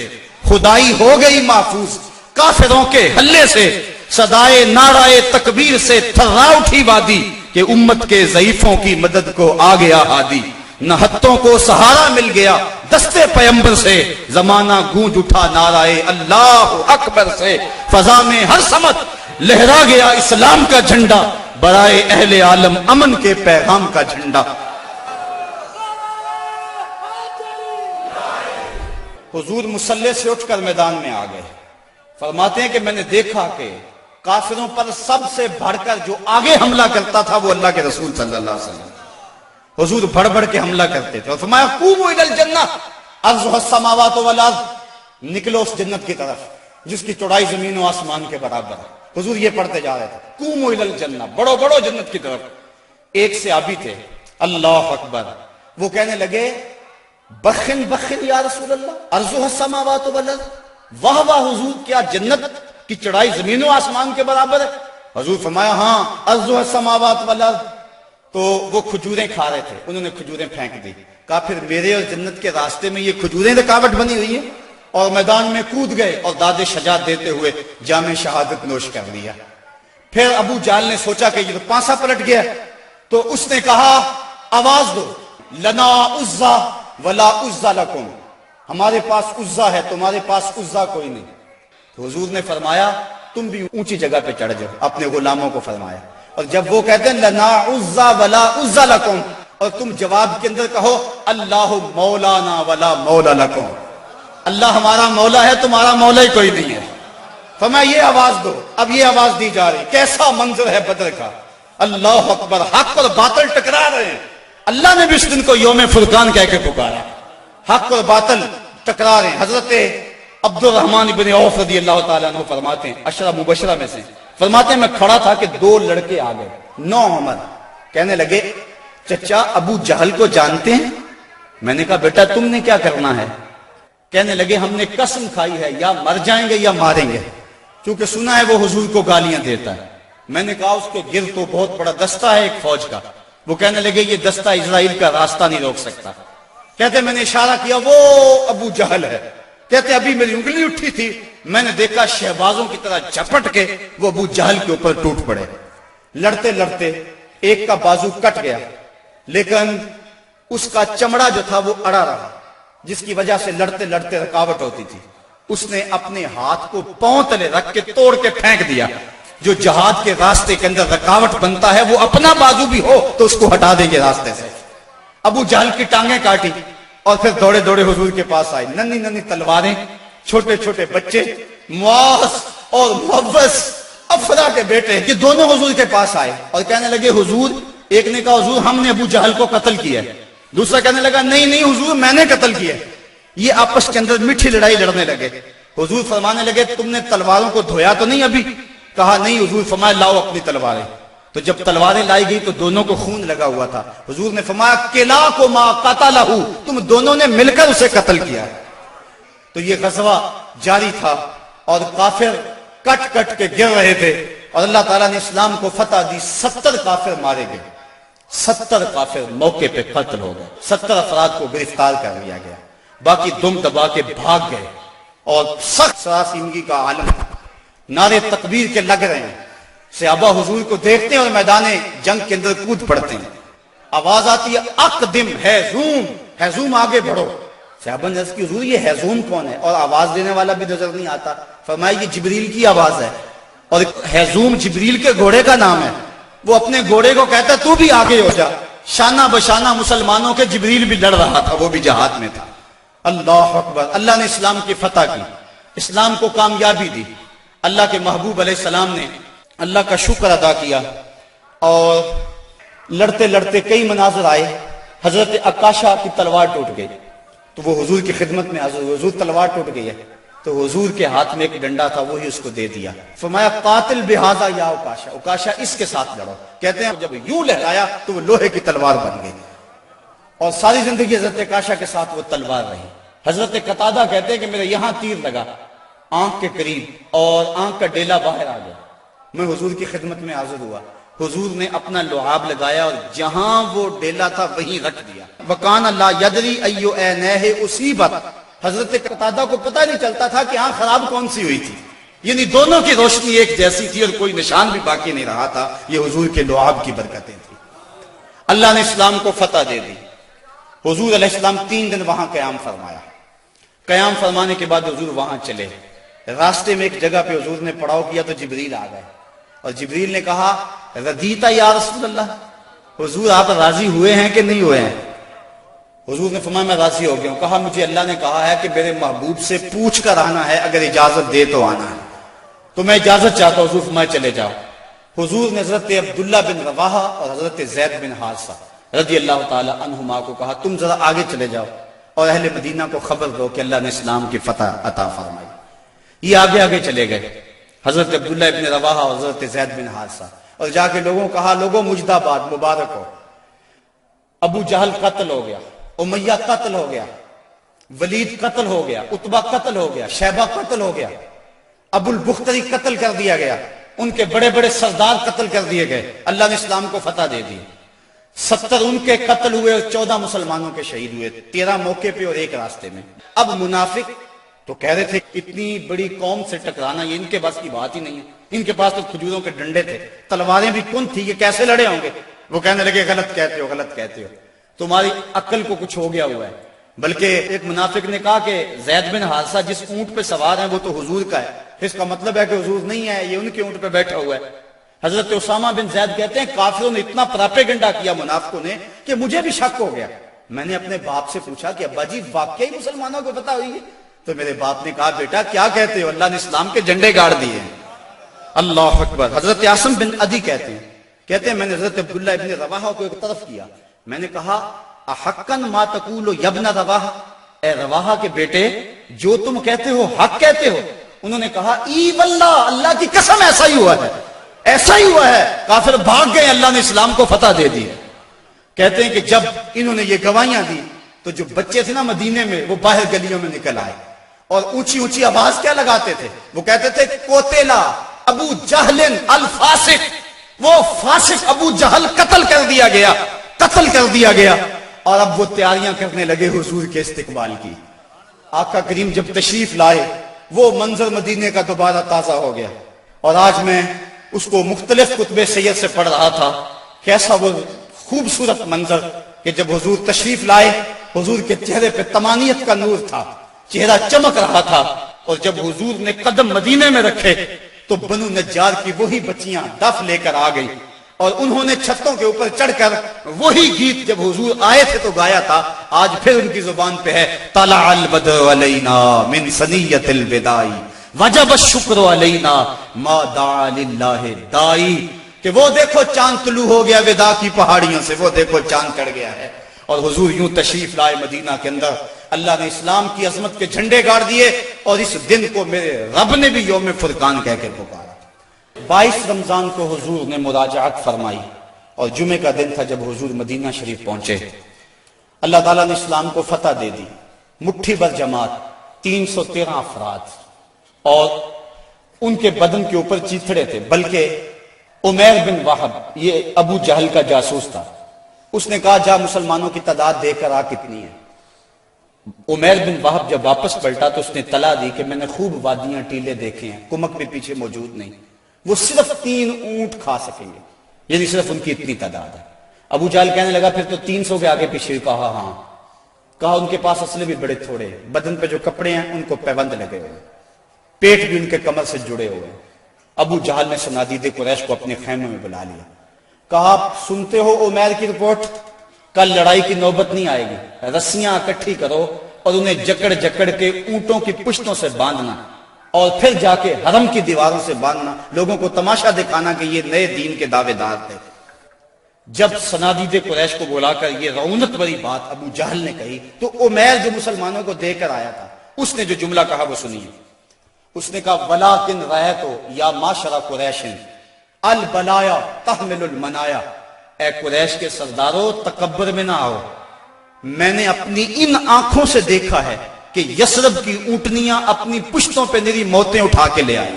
خدائی ہو گئی محفوظ کافروں کے حلے سے، صدائے نعرہ تکبیر سے تھرا اٹھی وادی کہ امت کے ضعیفوں کی مدد کو آ گیا ہادی. نہتوں کو سہارا مل گیا دستے پیمبر سے, زمانہ گونج اٹھا نعرہ اللہ اکبر سے. فضا میں ہر سمت لہرا گیا اسلام کا جھنڈا, برائے اہل عالم امن کے پیغام کا جھنڈا. حضور مصلی سے اٹھ کر میدان میں آ گئے. فرماتے ہیں کہ میں نے دیکھا کہ کافروں پر سب سے بڑھ کر جو آگے حملہ کرتا تھا وہ اللہ کے رسول صلی اللہ علیہ وسلم. حضور بڑھ بڑھ کے حملہ کرتے تھے اور فرمایا قوموا الی الجنہ عرضها السماوات والارض, نکلو اس جنت کی طرف جس کی چوڑائی زمین و آسمان کے برابر ہے. حضور یہ پڑھتے جا رہے تھے قوموا الی الجنہ, بڑھو بڑھو جنت کی طرف. ایک صحابی تھے اللہ اکبر, وہ کہنے لگے بخن بخن یا رسول اللہ عرضها السماوات والارض, واہ واہ حضور کیا جنت کی چڑھائی زمین و آسمان کے برابر ہے؟ حضور فرمایا ہاں عرضها السماوات والارض. تو وہ کھجوریں کھا رہے تھے, انہوں نے کھجوریں پھینک دی. کہا پھر میرے اور جنت کے راستے میں یہ کھجوریں رکاوٹ بنی ہوئی ہیں, اور میدان میں کود گئے اور داد شجاعت دیتے ہوئے جام شہادت نوش کر لیا. پھر ابو جہل نے سوچا کہ یہ تو پانسا پلٹ گیا, تو اس نے کہا آواز دو لنا عزا ولا عزا لکم, ہمارے پاس عزا ہے تمہارے پاس عزا کوئی نہیں. تو حضور نے فرمایا تم بھی اونچی جگہ پہ چڑھ جاؤ, اپنے غلاموں کو فرمایا. اور جب وہ کہتے ہیں لنا عزا ولا عزا لکم, اور تم جواب کے اندر کہو اللہ مولانا ولا مولا لکم, اللہ ہمارا مولا ہے تمہارا مولا ہی کوئی نہیں ہے. فرمایا یہ آواز دو. اب یہ آواز دی جا رہی, کیسا منظر ہے بدر کا, اللہ اکبر, حق اور باطل ٹکرا رہے ہیں. اللہ نے بھی اس دن کو یوم فرقان کہہ کے پکارا, حق اور باطل ٹکرا رہے ہیں. حضرت عبد الرحمن ابن عوف رضی اللہ تعالیٰ عنہ فرماتے ہیں, عشرہ مبشرہ میں سے, فرماتے ہیں میں کھڑا تھا کہ دو لڑکے آ گئے, 9 عمر, کہنے لگے چچا ابو جہل کو جانتے ہیں؟ میں نے کہا بیٹا تم نے کیا کرنا ہے؟ کہنے لگے ہم نے قسم کھائی ہے یا مر جائیں گے یا ماریں گے, کیونکہ سنا ہے وہ حضور کو گالیاں دیتا ہے. میں نے کہا اس کے گرد تو بہت بڑا دستہ ہے ایک فوج کا. وہ کہنے لگے یہ دستہ اسرائیل کا راستہ نہیں روک سکتا. کہتے میں نے اشارہ کیا وہ ابو جہل ہے. کہتے ابھی میری انگلی اٹھی تھی, میں نے دیکھا شہبازوں کی طرح جھپٹ کے وہ ابو جہل کے اوپر ٹوٹ پڑے. لڑتے لڑتے ایک کا بازو کٹ گیا, لیکن اس کا چمڑا جو تھا وہ اڑا رہا, جس کی وجہ سے لڑتے لڑتے رکاوٹ ہوتی تھی. اس نے اپنے ہاتھ کو پاؤں تلے رکھ کے توڑ کے پھینک دیا. جو جہاد کے راستے کے اندر رکاوٹ بنتا ہے وہ اپنا بازو بھی ہو تو اس کو ہٹا دیں گے راستے سے. ابو جہل کی ٹانگیں کاٹی اور پھر دوڑے دوڑے حضور کے پاس آئے. ننھی ننھی تلواریں, چھوٹے چھوٹے بچے, معاذ اور محبس افرا کے بیٹے, یہ دونوں حضور کے پاس آئے اور کہنے لگے حضور, ایک نے کہا حضور ہم نے ابو جہل کو قتل کیا ہے, دوسرا کہنے لگا نہیں نہیں حضور میں نے قتل کیا. یہ آپس کے اندر میٹھی لڑائی لڑنے لگے. حضور فرمانے لگے تم نے تلواروں کو دھویا تو نہیں ابھی؟ کہا نہیں. حضور فرمایا لاؤ اپنی تلواریں. تو جب تلواریں لائی گئی تو دونوں کو خون لگا ہوا تھا. حضور نے فرمایا کلا کو ما قتلہ, تم دونوں نے مل کر اسے قتل کیا. تو یہ غزوہ جاری تھا اور کافر کٹ کٹ کے گر رہے تھے اور اللہ تعالیٰ نے اسلام کو فتح دی. 70 کافر مارے گئے, 70 کافر موقع پہ قتل ہو گئے, 70 افراد کو گرفتار کر لیا گیا, باقی دم دبا کے بھاگ گئے. اور سخت سراسیمگی کا عالم, نعرے تکبیر کے لگ رہے ہیں. صحابہ حضور کو دیکھتے ہیں اور میدان جنگ کے اندر کود پڑتے ہیں. آواز آتی ہے اقدم ہیزوم, ہیزوم آگے بڑھو. صحابہ نے عرض کی حضور یہ ہیزوم کون ہے؟ اور آواز دینے والا بھی نظر نہیں آتا. فرمایا یہ جبریل کی آواز ہے, اور ہیزوم جبریل کے گھوڑے کا نام ہے. وہ اپنے گھوڑے کو کہتا ہے تو بھی آگے ہو جا. شانہ بشانہ مسلمانوں کے جبریل بھی لڑ رہا تھا, وہ بھی جہاد میں تھا. اللہ اکبر. اللہ نے اسلام کی فتح کی, اسلام کو کامیابی دی. اللہ کے محبوب علیہ السلام نے اللہ کا شکر ادا کیا اور لڑتے لڑتے کئی مناظر آئے. حضرت عکاشہ کی تلوار ٹوٹ گئی تو وہ حضور کی خدمت میں حضور, حضور تلوار ٹوٹ گئی ہے. تو حضور کے ہاتھ میں ایک ڈنڈا تھا, وہی اس کو دے دیا. فرمایا قاتل بہذا یا عکاشہ, عکاشہ اس کے ساتھ لڑو. کہتے ہیں جب یوں لہرایا تو وہ لوہے کی تلوار بن گئی اور ساری زندگی حضرت عکاشہ کے ساتھ وہ تلوار رہی. حضرت قتادہ کہتے ہیں کہ میرے یہاں تیر لگا آنکھ کے قریب اور آنکھ کا ڈیلا باہر آ گیا. میں حضور کی خدمت میں حاضر ہوا, حضور نے اپنا لعاب لگایا اور جہاں وہ ڈیلا تھا وہیں رکھ دیا. وکان اللہ یدری ایو عینہ اصیبت, حضرت قتادہ کو پتہ نہیں چلتا تھا کہ آنکھ خراب کون سی ہوئی تھی, یعنی دونوں کی روشنی ایک جیسی تھی اور کوئی نشان بھی باقی نہیں رہا تھا. یہ حضور کے لعاب کی برکتیں تھیں. اللہ نے اسلام کو فتح دے دی. حضور علیہ السلام 3 دن وہاں قیام فرمایا. قیام فرمانے کے بعد حضور وہاں چلے. راستے میں ایک جگہ پہ حضور نے پڑاؤ کیا تو جبریل آ گئے اور جبریل نے کہا رضیتا یا رسول اللہ, حضور آپ راضی ہوئے ہیں کہ نہیں ہوئے ہیں؟ حضور نے فرمایا میں راضی ہو گیا ہوں. کہا مجھے اللہ نے کہا ہے کہ میرے محبوب سے پوچھ کر آنا ہے, اگر اجازت دے تو آنا ہے, تو میں اجازت چاہتا ہوں. حضور فرمایا چلے جاؤ. حضور نے حضرت عبداللہ بن رواحہ اور حضرت زید بن حارثہ رضی اللہ تعالی عنہما کو کہا تم ذرا آگے چلے جاؤ اور اہل مدینہ کو خبر دو کہ اللہ نے اسلام کی فتح عطا فرمائی. یہ آگے آگے چلے گئے حضرت عبداللہ بن رواحہ اور حضرت زید بن حارثہ, اور جا کے لوگوں کہا لوگوں مجدہ باد, مبارک ہو, ابو جہل قتل ہو گیا, امیہ قتل ہو گیا, ولید قتل ہو گیا, عتبہ قتل ہو گیا, شیبہ قتل ہو گیا, ابو البختری قتل کر دیا گیا, ان کے بڑے بڑے سردار قتل کر دیے گئے. اللہ نے اسلام کو فتح دے دی. 70 ان کے قتل ہوئے اور 14 مسلمانوں کے شہید ہوئے, 13 موقع پہ اور 1 راستے میں. اب منافق تو کہہ رہے تھے اتنی بڑی قوم سے ٹکرانا یہ ان کے پاس کی بات ہی نہیں ہے, ان کے پاس تو کھجوروں کے ڈنڈے تھے, تلواریں بھی کن تھی, یہ کیسے لڑے ہوں گے؟ وہ کہنے لگے غلط کہتے ہو, غلط کہتے ہو, تمہاری عقل کو کچھ ہو گیا ہوا ہے. بلکہ ایک منافق نے کہا کہ زید بن حارثہ جس اونٹ پہ سوار ہیں وہ تو حضور کا ہے, اس کا مطلب ہے کہ حضور نہیں ہے, یہ ان کے اونٹ پہ بیٹھا ہوا ہے. حضرت اسامہ بن زید کہتے ہیں کافروں نے اتنا پراپیگنڈا کیا منافقوں نے کہ مجھے بھی شک ہو گیا. میں نے اپنے باپ سے پوچھا کہ ابا جی واقعی مسلمانوں کو پتہ ہوئی ہے؟ تو میرے باپ نے کہا بیٹا کیا کہتے ہو, اللہ نے اسلام کے جھنڈے گاڑ دیے ہیں. اللہ اکبر. حضرت عاصم بن عدی کہتے ہیں میں نے حضرت عبداللہ ابن رواحہ کو ایک طرف کیا, میں نے کہا احقن ما تقول یا ابن رواحہ, اے رواحہ کے بیٹے جو تم کہتے ہو حق کہتے ہو؟ انہوں نے کہا ای واللہ, اللہ کی قسم ایسا ہی ہوا ہے, ایسا ہی ہوا ہے. کافر بھاگ گئے, اللہ نے اسلام کو فتح دے دی. کہتے ہیں کہ جب انہوں نے یہ گواہیاں دی تو جو بچے تھے نا مدینے میں وہ باہر گلیوں میں نکل آئے اور اونچی اونچی آواز کیا لگاتے تھے, وہ کہتے تھے قتل ابو جہل الفاسق, وہ فاسق ابو جہل قتل کر دیا گیا, قتل کر دیا گیا. اور اب وہ تیاریاں کرنے لگے حضور کے استقبال کی. آقا کریم جب تشریف لائے وہ منظر مدینے کا دوبارہ تازہ ہو گیا. اور آج میں اس کو مختلف کتب سید سے پڑھ رہا تھا, کیسا وہ خوبصورت منظر کہ جب حضور تشریف لائے حضور کے چہرے پہ طمانیت کا نور تھا, چہرہ چمک رہا تھا. اور جب حضور نے قدم مدینے میں رکھے تو بنو نجار کی وہی بچیاں دف لے کر آ گئی اور انہوں نے چھتوں کے اوپر چڑھ کر وہی گیت جب حضور آئے تھے تو گایا تھا. آج پھر ان کی زبان پہ ہے طلع البدر علینا من ثنیۃ الوداع وجب الشکر علینا ما دعا للہ دائی, کہ وہ دیکھو چاند طلوع ہو گیا وداع کی پہاڑیوں سے, وہ دیکھو چاند چڑھ گیا ہے. اور حضور یوں تشریف لائے مدینہ کے اندر, اللہ نے اسلام کی عظمت کے جھنڈے گاڑ دیے. اور اس دن کو میرے رب نے بھی یوم فرقان کہہ کے پکارا. 22 رمضان کو حضور نے مراجعت فرمائی اور جمعے کا دن تھا جب حضور مدینہ شریف پہنچے. اللہ تعالیٰ نے اسلام کو فتح دے دی. مٹھی بھر جماعت, 313 افراد, اور ان کے بدن کے اوپر چیتھڑے تھے. بلکہ عمیر بن وہب یہ ابو جہل کا جاسوس تھا, اس نے کہا جا مسلمانوں کی تعداد دے کر آ کتنی ہے. عمیر بن وہب جب واپس پلٹا تو اس نے طلاع دی کہ میں نے خوب وادیاں ٹیلے دیکھے ہیں, کمک بھی پیچھے موجود نہیں, وہ صرف 3 اونٹ کھا سکیں گے, یعنی صرف ان کی اتنی تعداد ہے. ابو جہل کہنے لگا پھر تو 300 کے آگے پیچھے. کہا ہاں. کہا ان کے پاس اسلحے بھی بڑے تھوڑے ہیں, بدن پہ جو کپڑے ہیں ان کو پیبند لگے ہوئے, پیٹ بھی ان کے کمر سے جڑے ہوئے. ابو جہل نے صنادید قریش کو اپنے خیمے میں بلا لیا. کہا سنتے ہو عمیر کی رپورٹ, کل لڑائی کی نوبت نہیں آئے گی, رسیاں اکٹھی کرو اور انہیں جکڑ جکڑ کے اونٹوں کی پشتوں سے باندھنا اور پھر جا کے حرم کی دیواروں سے باندھنا, لوگوں کو تماشا دکھانا کہ یہ نئے دین کے دعوے دار تھے. جب صنادید قریش کو بلا کر یہ رعونت بری بات ابو جہل نے کہی تو عمیر جو مسلمانوں کو دے کر آیا تھا اس نے جو جملہ کہا وہ سنیے. اس نے کہا وَلَٰكِنْ رَأَيْتُ يَا مَعْشَرَ قُرَيْشٍ الْبَلَايَا تَحْمِلُ الْمَنَايَا, اے قریش کے سردارو تکبر میں نہ آؤ, میں نے اپنی ان آنکھوں سے دیکھا ہے کہ یثرب کی اونٹنیاں اپنی پشتوں پہ نری موتیں اٹھا کے لے آئی,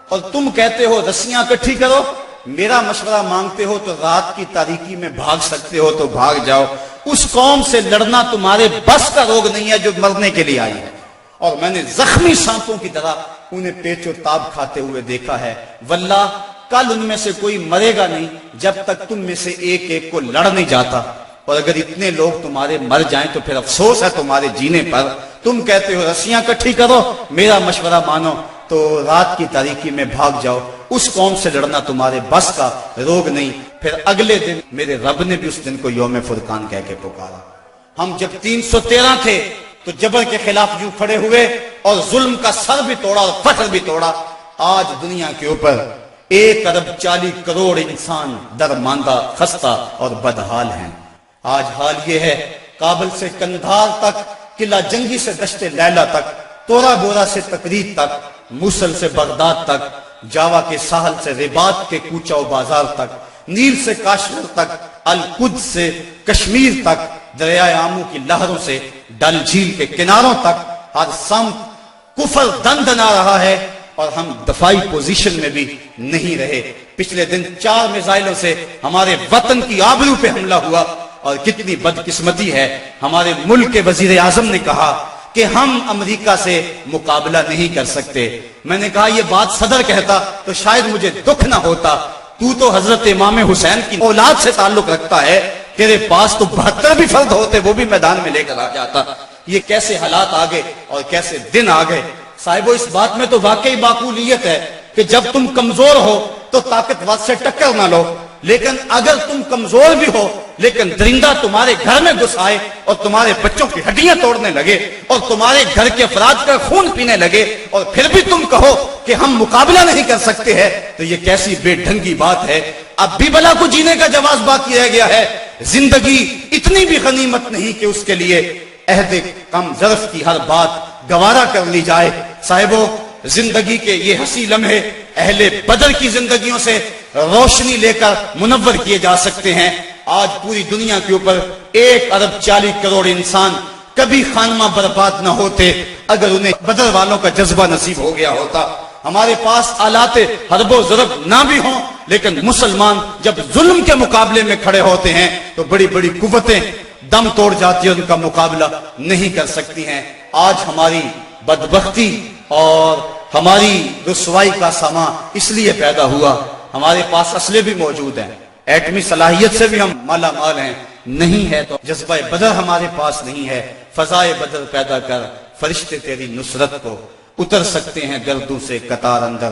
اور تم کہتے ہو رسیاں اکٹھی کرو. میرا مشورہ مانگتے ہو تو رات کی تاریکی میں بھاگ سکتے ہو تو بھاگ جاؤ. اس قوم سے لڑنا تمہارے بس کا روگ نہیں ہے جو مرنے کے لیے آئی ہے. اور میں نے زخمی سانپوں کی طرح انہیں پیچو تاب کھاتے ہوئے دیکھا ہے، واللہ کل ان میں سے کوئی مرے گا نہیں جب تک تم میں سے ایک ایک کو لڑ نہیں جاتا، اور اگر اتنے لوگ تمہارے مر جائیں تو پھر افسوس ہے تمہارے جینے پر۔ تم کہتے ہو رسیاں کٹھی کرو، میرا مشورہ مانو تو رات کی تاریکی میں بھاگ جاؤ، اس قوم سے لڑنا تمہارے بس کا روگ نہیں۔ پھر اگلے دن میرے رب نے بھی اس دن کو یوم فرقان کہہ کے پکارا۔ ہم جب 313 تھے تو جبر کے خلاف یوں کھڑے ہوئے اور ظلم کا سر بھی توڑا اور فخر بھی توڑا۔ آج دنیا کے اوپر 1,40,00,000,000 انسان درماندہ، خستہ اور بدحال ہیں۔ آج حال یہ ہے، کابل سے کندھار تک، قلعہ جنگی سے دشت لیلہ تک، تورا بورا سے تقریب تک، موصل سے بغداد تک، جاوا کے ساحل سے رباط کے کوچہ و بازار تک، نیل سے کاشمیر تک، القدس سے کشمیر تک، دریائے آمو کی لہروں سے ڈل جھیل کے کناروں تک، ہر سمت کفر دندنا رہا ہے اور ہم دفاعی پوزیشن میں بھی نہیں رہے۔ پچھلے دن 4 میزائلوں سے ہمارے وطن کی آبرو پہ حملہ ہوا، اور کتنی بدقسمتی ہے، ہمارے ملک کے وزیر اعظم نے کہا کہ ہم امریکہ سے مقابلہ نہیں کر سکتے۔ میں نے کہا یہ بات صدر کہتا تو شاید مجھے دکھ نہ ہوتا، تو حضرت امام حسین کی اولاد سے تعلق رکھتا ہے، تیرے پاس تو 72 بھی فرد ہوتے، وہ بھی میدان میں لے کر آ جاتا۔ یہ کیسے حالات آ گئے اور کیسے دن آ گئے۔ صاحبو، اس بات میں تو واقعی معقولیت ہے کہ جب تم کمزور ہو تو طاقتور سے ٹکر نہ لو، لیکن اگر تم کمزور بھی ہو لیکن درندہ تمہارے گھر میں گھس آئے اور تمہارے بچوں کی ہڈیاں توڑنے لگے اور تمہارے گھر کے افراد کا خون پینے لگے اور پھر بھی تم کہو کہ ہم مقابلہ نہیں کر سکتے ہیں، تو یہ کیسی بے ڈھنگی بات ہے۔ اب بھی بلا کو جینے کا جواز باقی رہ گیا ہے۔ زندگی اتنی بھی غنیمت نہیں کہ اس کے لیے عہد کم ظرف کی ہر بات گوارا کر لی جائے۔ صاحبو، زندگی کے یہ حسی لمحے اہل بدر کی زندگیوں سے روشنی لے کر منور کیے جا سکتے ہیں۔ آج پوری دنیا کے اوپر 1,40,00,000,000 انسان کبھی خانمہ برباد نہ ہوتے اگر انہیں بدر والوں کا جذبہ نصیب ہو گیا ہوتا۔ ہمارے پاس آلات حرب و ضرب نہ بھی ہوں، لیکن مسلمان جب ظلم کے مقابلے میں کھڑے ہوتے ہیں تو بڑی بڑی قوتیں دم توڑ جاتی ہیں، ان کا مقابلہ نہیں کر سکتی ہیں۔ آج ہماری بدبختی اور ہماری رسوائی کا سامان اس لیے پیدا ہوا، ہمارے پاس اسلحے بھی موجود ہیں، ایٹمی صلاحیت سے بھی ہم مالا مال ہیں، نہیں ہے تو جذبہ بدر ہمارے پاس نہیں ہے۔ فضائے بدر پیدا کر، فرشتے تیری نصرت کو اتر سکتے ہیں گردوں سے قطار اندر۔